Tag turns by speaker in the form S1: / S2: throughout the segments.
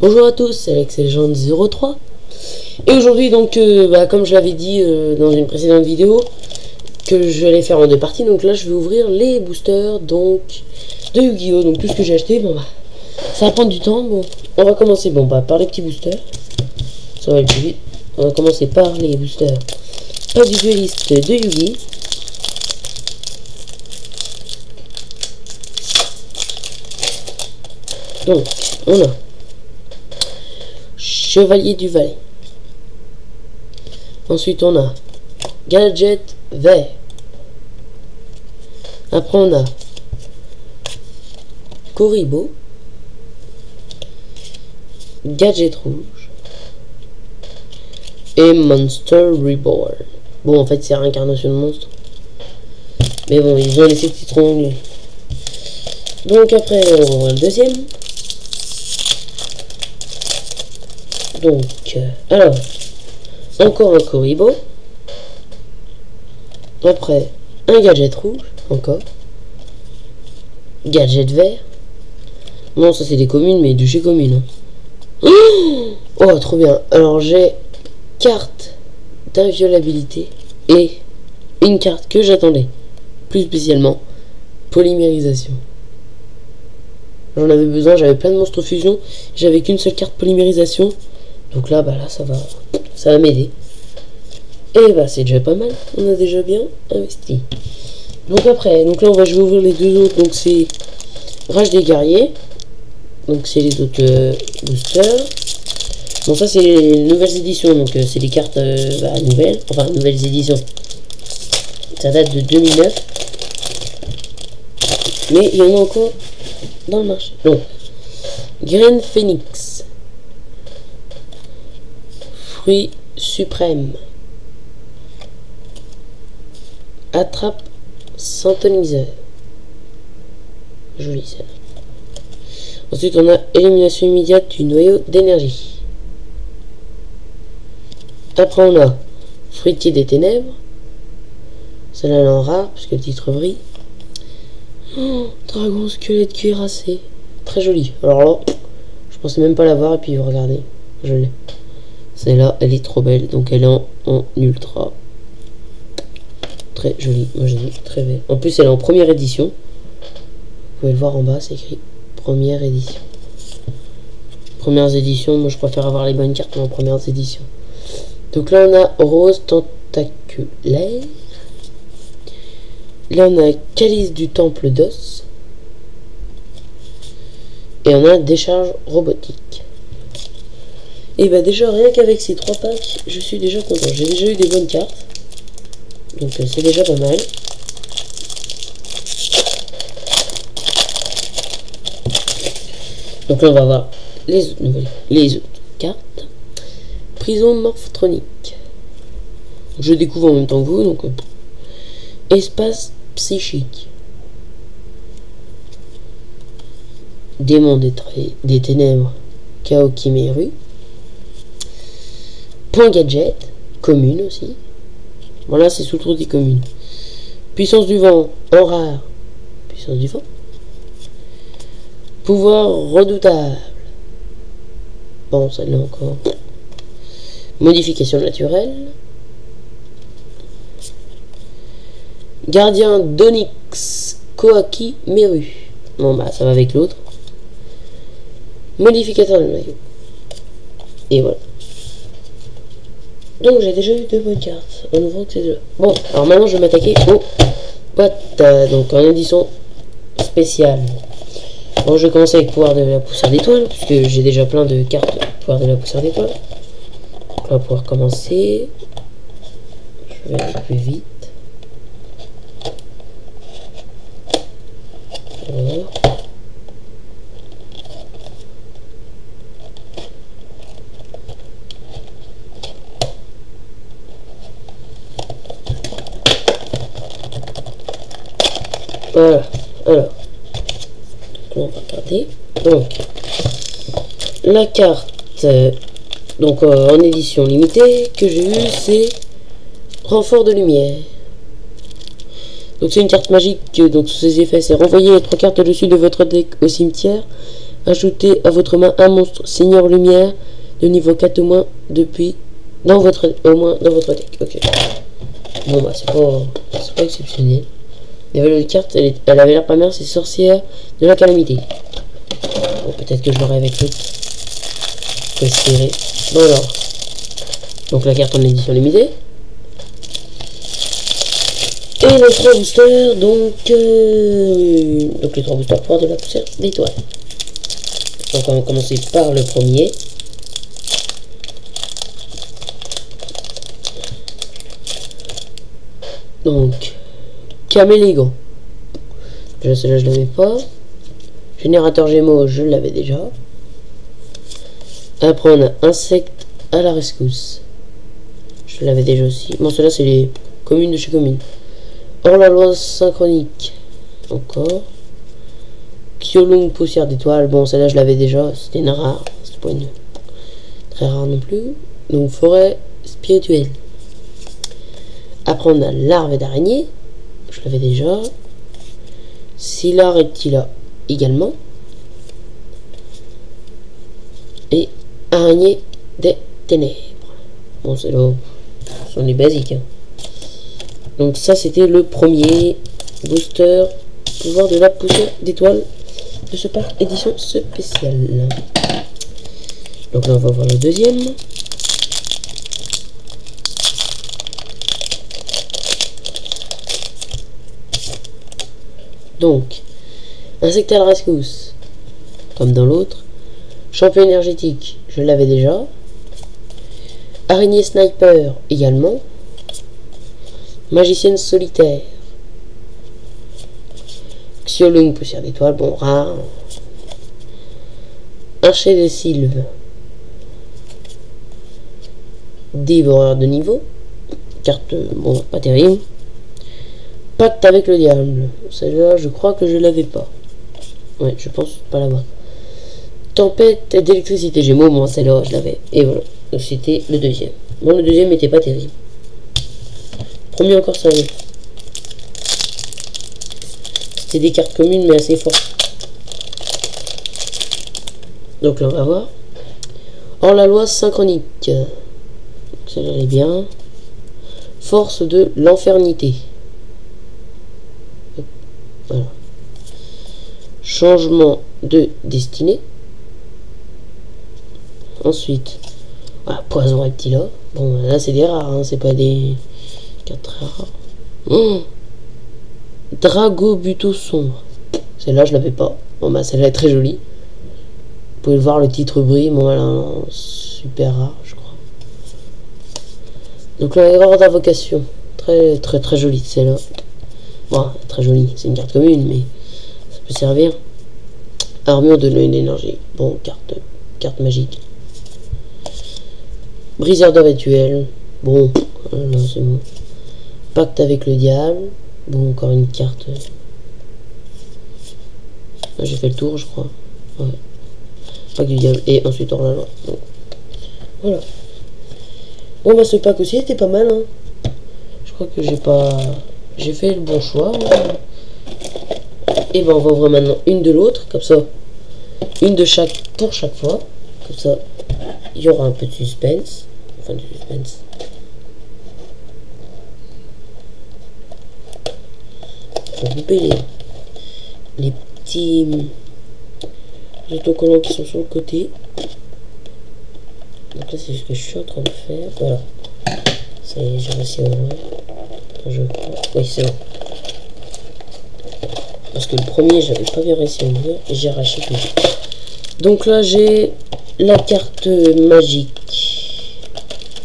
S1: Bonjour à tous, c'est AlexLegend03 et aujourd'hui donc comme je l'avais dit dans une précédente vidéo que je vais faire en deux parties, donc là je vais ouvrir les boosters donc de Yu-Gi-Oh! Donc tout ce que j'ai acheté, ça va prendre du temps. Bon, on va commencer par les petits boosters, ça va aller plus vite. On va commencer par les boosters pas du dueliste de Yu-Gi. Donc on a Chevalier du Valais. Ensuite on a Gadget vert. Après on a Kuribo, Gadget rouge et Monster Reborn. Bon, en fait c'est réincarnation de monstre, mais bon, ils ont laissé le citron lui. Donc après on va voir le deuxième. Donc alors encore un Kuribo, après un Gadget rouge, encore Gadget vert. Non, ça c'est des communes, mais de chez commune. Oh, trop bien. Alors j'ai carte d'inviolabilité et une carte que j'attendais plus spécialement, polymérisation. J'en avais besoin, j'avais plein de monstres fusion, j'avais qu'une seule carte polymérisation. Donc là, là ça va m'aider. Et c'est déjà pas mal, on a déjà bien investi. Donc après, donc là je vais ouvrir les deux autres. Donc c'est Rage des guerriers. Donc c'est les autres boosters. Bon, ça c'est les nouvelles éditions, donc c'est les cartes nouvelles, enfin nouvelles éditions. Ça date de 2009. Mais il y en a encore dans le marché. Donc Graine Phoenix, Fruit suprême, Attrape synthoniseur. Joli celle-là. Ensuite on a élimination immédiate du noyau d'énergie. Après on a Fruitier des ténèbres. Celle-là elle est en rare parce que le titre brille. Oh, dragon squelette cuirassé. Très joli. Alors là, je pensais même pas l'avoir et puis regardez, je l'ai. Celle-là elle est trop belle. Donc elle est en ultra. Très jolie, moi j'ai dit très belle. En plus elle est en première édition. Vous pouvez le voir en bas, c'est écrit première édition. Premières éditions, moi je préfère avoir les bonnes cartes en premières éditions. Donc là on a Rose tentaculaire. Là on a Calice du temple d'os. Et on a Décharge robotique. Et déjà rien qu'avec ces 3 packs, je suis déjà content. J'ai déjà eu des bonnes cartes. Donc c'est déjà pas mal. Donc là on va voir les autres cartes. Prison morphotronique. Je découvre en même temps que vous. Donc espace psychique. Démon des ténèbres. Chaos Chiméru. Point gadget. Commune aussi. Voilà, c'est sous le tour des communes. Puissance du vent en rare. Puissance du vent. Pouvoir redoutable. Bon, celle-là encore. Modification naturelle. Gardien d'Onyx Koaki Meru. Bon, ça va avec l'autre. Modificateur de noyau. Et voilà. Donc j'ai déjà eu 2 bonnes cartes. En ouvrant que ces deux. Bon, alors maintenant je vais m'attaquer au boîte. Donc en édition spéciale. Bon, je vais commencer avec pouvoir de la poussière d'étoile, puisque j'ai déjà plein de cartes pouvoir de la poussière d'étoile. Donc on va pouvoir commencer. Je vais aller plus vite. Voilà. Voilà, alors, on va regarder. Donc, la carte, en édition limitée, que j'ai eue, c'est Renfort de lumière. Donc c'est une carte magique, donc sous ses effets, c'est renvoyer les 3 cartes au-dessus de votre deck au cimetière Ajoutez à votre main un monstre Seigneur Lumière de niveau 4 au moins depuis au moins dans votre deck. Ok. Bon bah c'est pas exceptionnel. Il y avait l'autre carte, elle avait l'air pas mal, c'est Sorcière de la Calamité. Bon, peut-être que je l'aurai avec l'autre. Faut espérer. Bon alors. Donc la carte en édition limitée. Et les 3 boosters, donc les 3 boosters pour de la poussière d'étoiles. Donc on va commencer par le premier. Donc, Camélégon. Déjà celui-là je l'avais pas. Générateur Gémeaux, je l'avais déjà. Après on a Insecte à la rescousse. Je l'avais déjà aussi. Bon celui-là c'est les communes de chez Commune. Hors-la-loi synchronique. Encore. Kyolung poussière d'étoile. Bon celle-là je l'avais déjà. C'était une rare. C'était pas une très rare non plus. Donc forêt spirituelle. Après on a larve d'araignée. Je l'avais déjà. Scylla reptila également. Et araignée des ténèbres. Bon c'est là. Ce sont les basiques. Hein. Donc ça c'était le premier booster pouvoir de la poussière d'étoile de ce pack édition spéciale. Donc là on va voir le deuxième. Donc insecte à la rescousse comme dans l'autre. Champion énergétique, je l'avais déjà. Araignée sniper également. Magicienne solitaire. Kyolung poussière d'étoile, bon rare. Archer des sylves. Dévoreur de niveau. Carte, bon, pas terrible. Pacte avec le diable. Celle-là, je crois que je l'avais pas. Ouais, je pense pas l'avoir. Tempête d'électricité Gémeaux, moi celle-là, je l'avais. Et voilà. Donc c'était le deuxième. Bon, le deuxième n'était pas terrible. Premier encore ça allait. C'était des cartes communes mais assez fortes. Donc là on va voir. Hors-la-loi synchronique. Celle-là elle est bien. Force de l'enfernité. Voilà. Changement de destinée. Ensuite, voilà, poison reptila. Bon là c'est des rares, hein, c'est pas des cartes très rares. Drago buto sombre. Celle-là je l'avais pas. Bon bah celle-là est très jolie. Vous pouvez voir le titre brille. Bon voilà, super rare je crois. Donc la erreur d'invocation. Très jolie celle-là. Bon, très jolie, c'est une carte commune mais ça peut servir. Armure de l'énergie. Bon, carte magique. Briseur de rituel. Bon, là c'est bon. Pacte avec le diable. Bon, encore une carte. Là, j'ai fait le tour, je crois. Ouais. Pacte du diable. Et ensuite hors la loi. Donc, voilà. Bon, bah ce pack aussi était pas mal. Hein. Je crois que j'ai fait le bon choix. Et ben on va ouvrir maintenant une de l'autre. Comme ça. Une de chaque pour chaque fois. Comme ça, il y aura un peu de suspense. Enfin, du suspense. Faut couper les petits autocollants qui sont sur le côté. Donc là, c'est ce que je suis en train de faire. Voilà. J'ai réussi à ouvrir. Je crois. Oui, c'est bon. Parce que le premier, j'avais pas bien réussi à ouvrir. Et j'ai arraché tout. Donc là, j'ai la carte magique.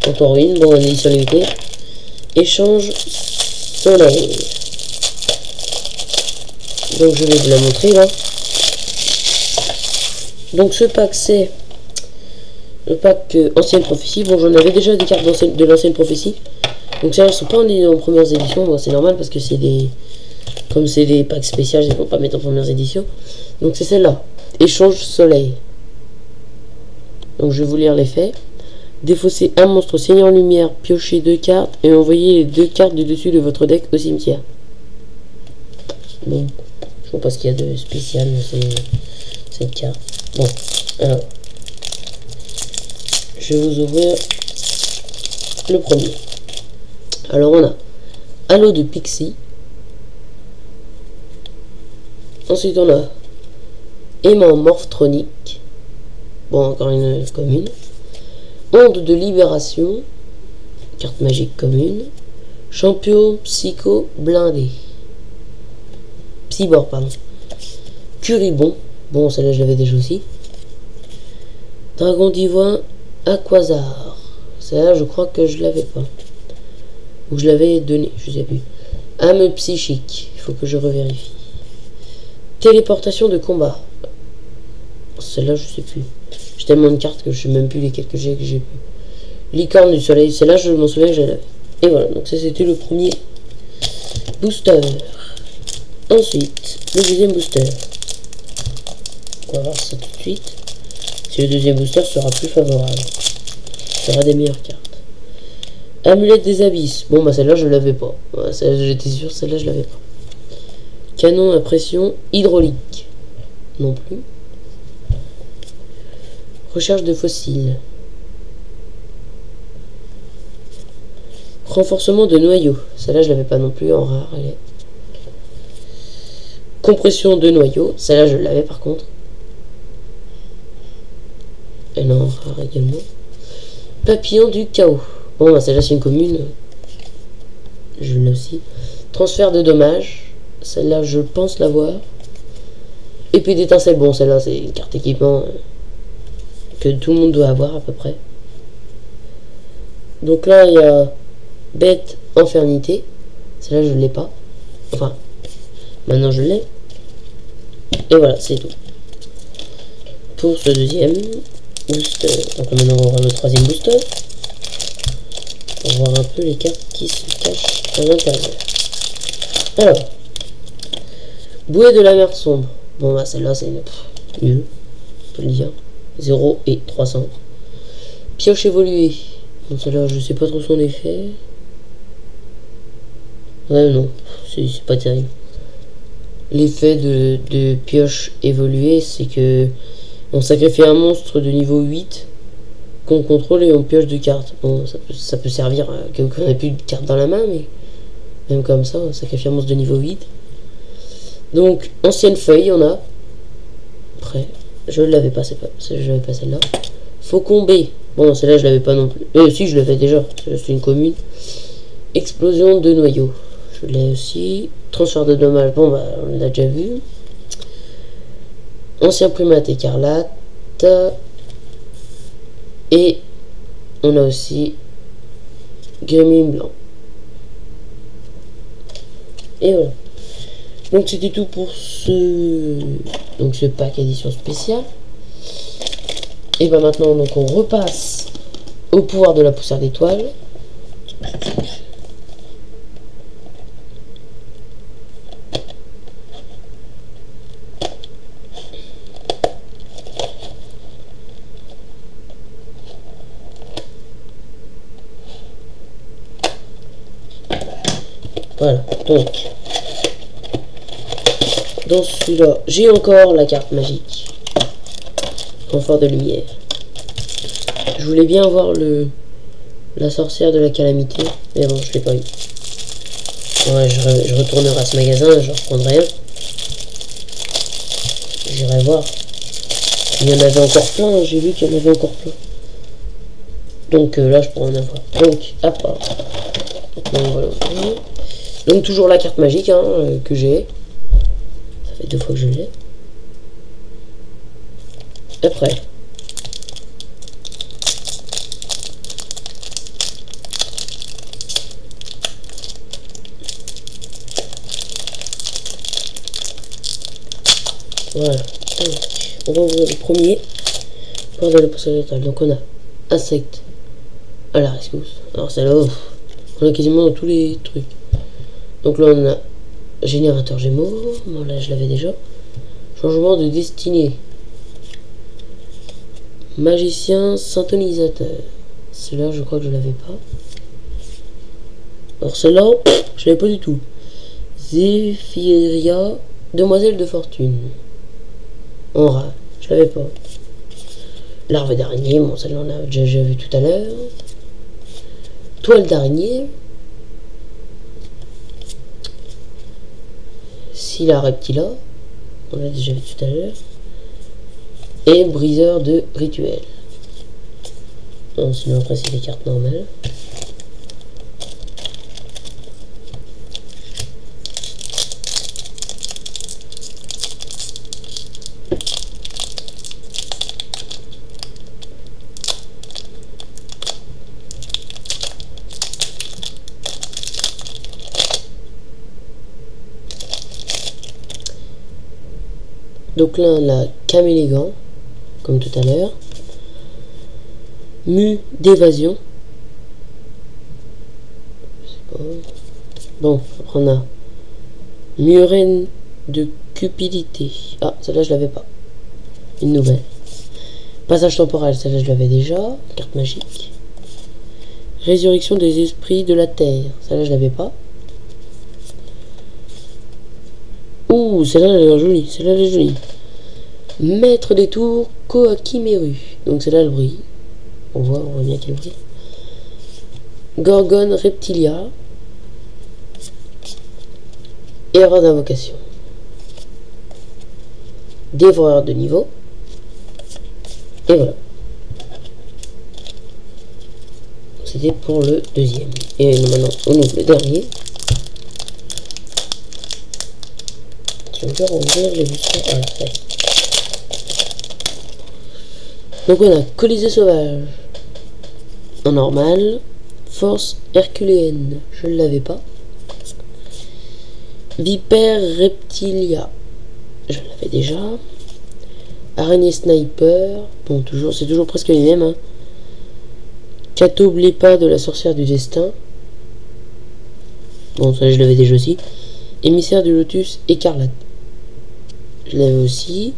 S1: Encore une. Bon, on est sur l'évité. Échange soleil. Donc je vais vous la montrer là. Donc ce pack c'est le pack ancienne prophétie. Bon, j'en avais déjà des cartes de l'ancienne prophétie. Donc ça, elles sont pas en premières éditions. Bon, c'est normal parce que c'est des... Comme c'est des packs spéciaux, ils ne vont pas mettre en premières éditions. Donc c'est celle-là. Échange soleil. Donc je vais vous lire l'effet. Défaussez un monstre Seigneur Lumière, piochez 2 cartes et envoyez les 2 cartes du dessus de votre deck au cimetière. Bon, je ne sais pas ce qu'il y a de spécial, cette carte. Bon, alors, je vais vous ouvrir le premier. Alors on a Halo de Pixie. Ensuite on a Aimant Morphtronique. Bon, encore une commune. Onde de Libération. Carte magique commune. Champion Psycho Blindé. Psybor, pardon. Curibon. Bon, celle-là je l'avais déjà aussi. Dragon Divin Aquazar. Celle-là je crois que je l'avais pas. Ou je l'avais donné, je sais plus. Âme Psychique. Il faut que je revérifie. Téléportation de combat. Celle-là je sais plus. J'ai tellement de cartes que je sais même plus lesquelles que j'ai plus. Licorne du soleil. Celle-là je m'en souviens que je l'avais. Et voilà, donc ça c'était le premier booster. Ensuite, le deuxième booster. On va voir ça tout de suite. Si le deuxième booster sera plus favorable. Ça sera des meilleures cartes. Amulette des abysses. Bon bah celle-là je l'avais pas. Ouais, j'étais sûr, celle-là je l'avais pas. Canon à pression hydraulique. Non plus. Recherche de fossiles. Renforcement de noyau. Celle-là je l'avais pas non plus en rare. Elle est... Compression de noyau. Celle-là je l'avais par contre. Elle est en rare également. Papillon du chaos. Bon bah celle-là c'est une commune. Je l'ai aussi. Transfert de dommages. Celle-là je pense l'avoir. Et puis d'étincelle. Bon celle-là c'est une carte équipement que tout le monde doit avoir à peu près. Donc là il y a Bête Infernité. Celle-là je ne l'ai pas. Enfin, maintenant je l'ai. Et voilà, c'est tout. Pour ce deuxième booster. Donc maintenant on va voir le troisième booster. Pour voir un peu les cartes qui se cachent à l'intérieur. Alors, Bouée de la mer sombre. Bon bah celle-là c'est mieux. On peut le dire. 0 et 300. Pioche évoluée. Bon celle-là je sais pas trop son effet. Ouais non, c'est pas terrible. L'effet de pioche évoluée, c'est que on sacrifie un monstre de niveau 8 qu'on contrôle et on pioche de cartes. Bon, ça peut servir à quelqu'un qui n'a plus de cartes dans la main, mais même comme ça, on sacrifie un monstre de niveau 8. Donc, ancienne feuille, on a. Après, je l'avais pas, je l'avais pas celle-là. Faucon B. Bon, celle-là, je l'avais pas non plus. Si, je l'avais déjà. C'est une commune. Explosion de noyau. Je l'ai aussi. Transfert de dommages. Bon, bah, on l'a déjà vu. Ancien primate écarlate. Et on a aussi Gremlin blanc. Et voilà. Donc c'était tout pour ce pack édition spéciale. Et ben maintenant donc on repasse au pouvoir de la poussière d'étoiles. Voilà, donc dans celui-là, j'ai encore la carte magique. Confort de lumière. Je voulais bien avoir la sorcière de la calamité, mais bon, je l'ai pas eu. Ouais, je retournerai à ce magasin, je reprendrai un. J'irai voir. Il y en avait encore plein, j'ai vu qu'il y en avait encore plein. Donc là, je pourrais en avoir. Donc, à part. Donc, voilà. Donc toujours la carte magique hein, que j'ai. Ça fait 2 fois que je l'ai. Après. Voilà. Donc, on va ouvrir le premier. Pour de la poussière d'étoile. Donc on a insecte à la rescousse. Alors celle-là, on a quasiment dans tous les trucs. Donc là on a générateur gémeaux, bon là je l'avais déjà. Changement de destinée. Magicien syntonisateur. Celle-là je crois que je l'avais pas. Alors celle-là, je l'avais pas du tout. Zéphyria, demoiselle de fortune. En rare. Je l'avais pas. Larve d'araignée, bon, celle-là on a déjà vu tout à l'heure. Toile d'araignée. Scylla reptila, on l'a déjà vu tout à l'heure. Et briseur de rituel. Bon, sinon après c'est des cartes normales. Donc là, on a Camélégant, comme tout à l'heure. Mu d'évasion. Je sais pas. Bon, après on a Murène de cupidité. Ah, celle-là, je l'avais pas. Une nouvelle. Passage temporel, celle-là, je l'avais déjà. Carte magique. Résurrection des esprits de la terre. Celle-là, je l'avais pas. Ouh, celle-là, elle est jolie. Celle-là, elle est jolie. Maître des tours, Koakimeru. Donc celle-là, elle brille. On voit bien qu'elle brille. Gorgone Reptilia. Erreur d'invocation. Dévoreur de niveau. Et voilà. C'était pour le deuxième. Et maintenant, on ouvre le dernier. Je vais encore ouvrir les boosters. Ah, ça y est. Donc on a Colisée sauvage. En normal. Force herculéenne. Je ne l'avais pas. Vipère reptilia. Je l'avais déjà. Araignée sniper. Bon, toujours, c'est toujours presque les mêmes. Hein. Catoblépa de la sorcière du destin. Bon, ça je l'avais déjà aussi. Émissaire du lotus écarlate. Je l'avais aussi.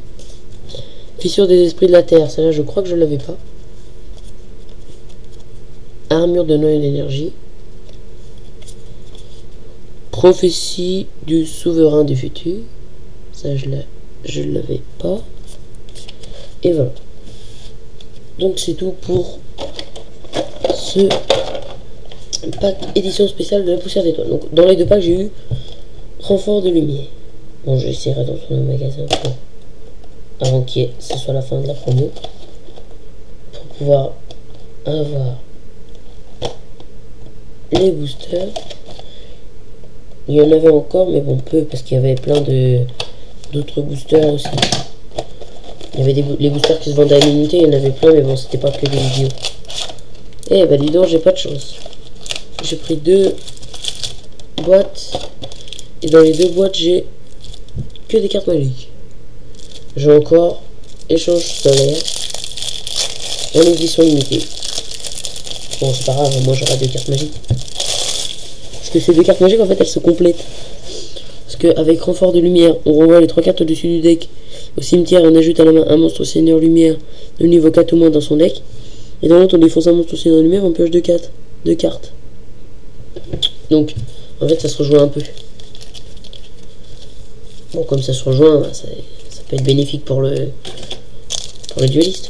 S1: Fissure des esprits de la terre. Celle-là, je crois que je l'avais pas. Armure de Noël d'énergie. Prophétie du souverain du futur. Ça, je l'avais pas. Et voilà. Donc, c'est tout pour ce pack édition spéciale de la poussière d'étoiles. Donc, dans les deux packs, j'ai eu renfort de lumière. Bon, j'essaierai de retourner au magasin avant que ce soit la fin de la promo. Pour pouvoir avoir les boosters. Il y en avait encore, mais bon, peu, parce qu'il y avait plein d'autres boosters aussi. Il y avait les boosters qui se vendaient à l'unité, il y en avait plein, mais bon, c'était pas que des vidéos. Eh bah dis donc, j'ai pas de chance. J'ai pris 2 boîtes, et dans les 2 boîtes, j'ai que des cartes magiques. J'ai encore échange solaire en édition limitée. Bon, c'est pas grave, moi j'aurai 2 cartes magiques. Parce que ces 2 cartes magiques, en fait, elles se complètent. Parce qu'avec renfort de lumière, on renvoie les 3 cartes au-dessus du deck au cimetière et on ajoute à la main un monstre seigneur lumière de niveau 4 ou moins dans son deck. Et dans l'autre, on défonce un monstre seigneur lumière, on pioche 2 cartes. Donc, en fait, ça se rejoint un peu. Bon, comme ça se rejoint, bah, ça peut être bénéfique pour le dueliste.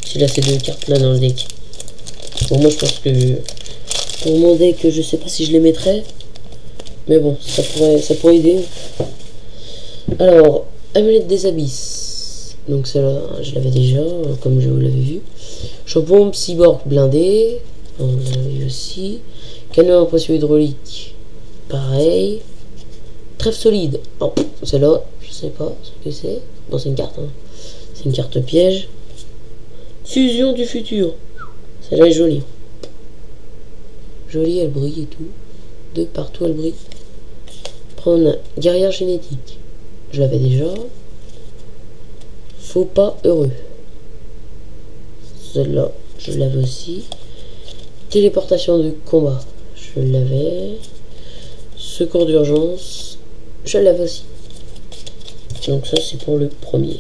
S1: S'il a ces 2 cartes là dans le deck. Bon, moi je pense que pour mon deck, je sais pas si je les mettrais. Mais bon, ça pourrait aider. Alors, Amulette des Abysses. Donc celle-là, je l'avais déjà, comme je vous l'avais vu. Champon cyborg blindé. On l'a vu aussi. Canon à pression hydraulique. Pareil. Trèfle solide. Oh, celle-là, je sais pas ce que c'est. Bon, c'est une carte. Hein. C'est une carte piège. Fusion du futur. Celle-là est jolie. Jolie, elle brille et tout. De partout, elle brille. Après, on a guerrière génétique. Je l'avais déjà. Faut pas heureux. Celle-là, je l'avais aussi. Téléportation de combat. Je l'avais. Secours d'urgence. Je l'avais aussi. Donc ça, c'est pour le premier.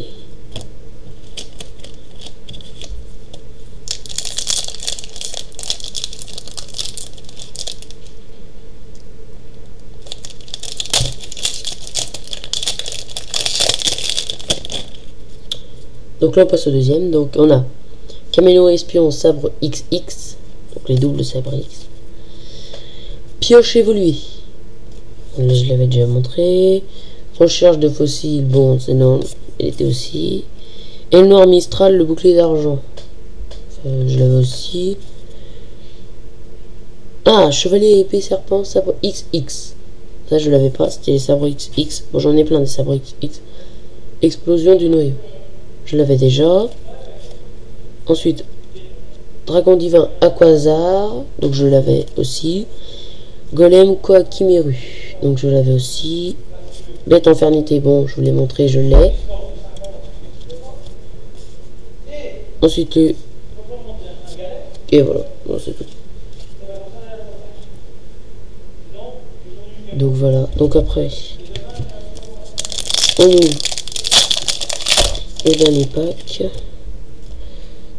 S1: Donc là on passe au deuxième. Donc on a Caméléon Espion sabre XX, donc les doubles sabres X. Pioche évoluée. Là je l'avais déjà montré. Recherche de fossiles, bon c'est non, il était aussi. Et le noir Mistral, le bouclier d'argent. Je l'avais aussi. Ah, chevalier épée serpent sabre XX. Ça je l'avais pas, c'était les sabres XX. Bon j'en ai plein des sabres XX. Explosion du noyau. Je l'avais déjà. Ensuite, Dragon divin Aquazar, donc je l'avais aussi. Golem Koakimeru, donc je l'avais aussi. Bête Infernité, bon, je vous l'ai montré, je l'ai. Ensuite, et voilà, bon, c'est tout. Donc voilà, donc après, on ouvre le dernier pack.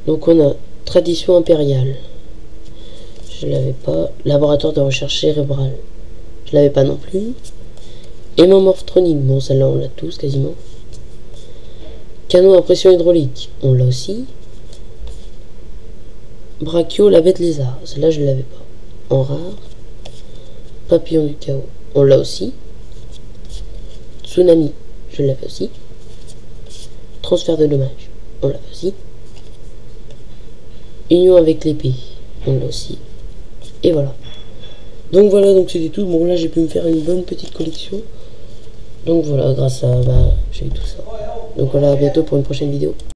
S1: Donc on a Tradition impériale. Je l'avais pas. Laboratoire de recherche cérébrale. Je l'avais pas non plus. Hémomorph-tronique. Bon, celle-là, on l'a tous quasiment. Canon à pression hydraulique. On l'a aussi. Brachio, la bête lézard. Celle-là, je ne l'avais pas. En rare. Papillon du chaos. On l'a aussi. Tsunami. Je l'avais aussi. Transfert de dommages. On l'avait aussi. Union avec l'épée. On l'a aussi. Et voilà. Donc voilà, donc c'était tout. Bon là j'ai pu me faire une bonne petite collection. Donc voilà, grâce à j'ai eu tout ça. Donc voilà, à bientôt pour une prochaine vidéo.